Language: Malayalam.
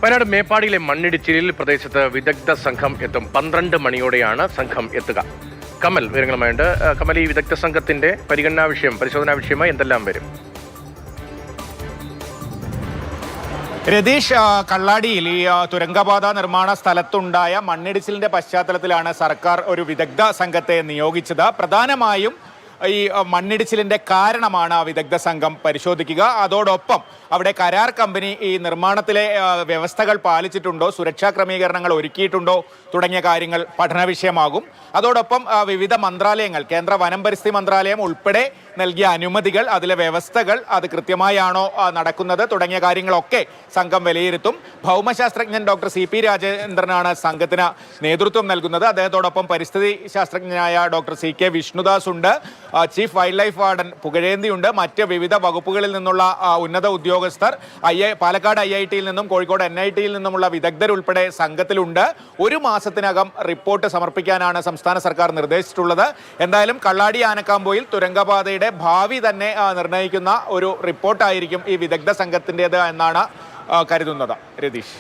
വയനാട് മേപ്പാടിയിലെ മണ്ണിടിച്ചിലിൽ പ്രദേശത്ത് വിദഗ്ധ സംഘം എത്തും. 12 മണിയോടെയാണ് സംഘം എത്തുക. കമൽ വിവരങ്ങളുമായുണ്ട്. കമൽ, ഈ വിദഗ്ധ സംഘത്തിന്റെ പരിശോധനാ വിഷയമായി എന്തെല്ലാം വരും? രതീഷ്, കള്ളാടിയിൽ ഈ തുരങ്കപാത നിർമ്മാണ സ്ഥലത്തുണ്ടായ മണ്ണിടിച്ചിലിന്റെ പശ്ചാത്തലത്തിലാണ് സർക്കാർ ഒരു വിദഗ്ധ സംഘത്തെ നിയോഗിച്ചത്. പ്രധാനമായും ഈ മണ്ണിടിച്ചിലിന്റെ കാരണമാണ് ആ വിദഗ്ധ സംഘം പരിശോധിക്കുക. അതോടൊപ്പം അവിടെ കരാർ കമ്പനി ഈ നിർമ്മാണത്തിലെ വ്യവസ്ഥകൾ പാലിച്ചിട്ടുണ്ടോ, സുരക്ഷാ ക്രമീകരണങ്ങൾ ഒരുക്കിയിട്ടുണ്ടോ തുടങ്ങിയ കാര്യങ്ങൾ പഠന വിഷയമാകും. അതോടൊപ്പം വിവിധ മന്ത്രാലയങ്ങൾ, കേന്ദ്ര വനം പരിസ്ഥിതി മന്ത്രാലയം ഉൾപ്പെടെ നൽകിയ അനുമതികൾ, അതിലെ വ്യവസ്ഥകൾ അത് കൃത്യമായാണോ നടക്കുന്നത് തുടങ്ങിയ കാര്യങ്ങളൊക്കെ സംഘം വിലയിരുത്തും. ഭൗമശാസ്ത്രജ്ഞൻ ഡോക്ടർ CP രാജേന്ദ്രനാണ് സംഘത്തിന് നേതൃത്വം നൽകുന്നത്. അദ്ദേഹത്തോടൊപ്പം പരിസ്ഥിതി ശാസ്ത്രജ്ഞനായ ഡോക്ടർ CK വിഷ്ണുദാസ് ഉണ്ട്, ചീഫ് വൈൽഡ് ലൈഫ് വാർഡൻ പുകഴേന്തിയുണ്ട്, മറ്റ് വിവിധ വകുപ്പുകളിൽ നിന്നുള്ള ഉന്നത ഉദ്യോഗസ്ഥർ, പാലക്കാട് IIT-യിൽ നിന്നും കോഴിക്കോട് NIT-യിൽ നിന്നുമുള്ള വിദഗ്ധരുൾപ്പെടെ സംഘത്തിലുണ്ട്. ഒരു മാസത്തിനകം റിപ്പോർട്ട് സമർപ്പിക്കാനാണ് സംസ്ഥാന സർക്കാർ നിർദ്ദേശിച്ചിട്ടുള്ളത്. എന്തായാലും കള്ളാടി ആനക്കാമ്പോയിൽ തുരങ്കപാതയുടെ ഭാവി തന്നെ നിർണ്ണയിക്കുന്ന ഒരു റിപ്പോർട്ടായിരിക്കും ഈ വിദഗ്ധ സംഘത്തിൻ്റെത് എന്നാണ് കരുതുന്നത്. രതീഷ്.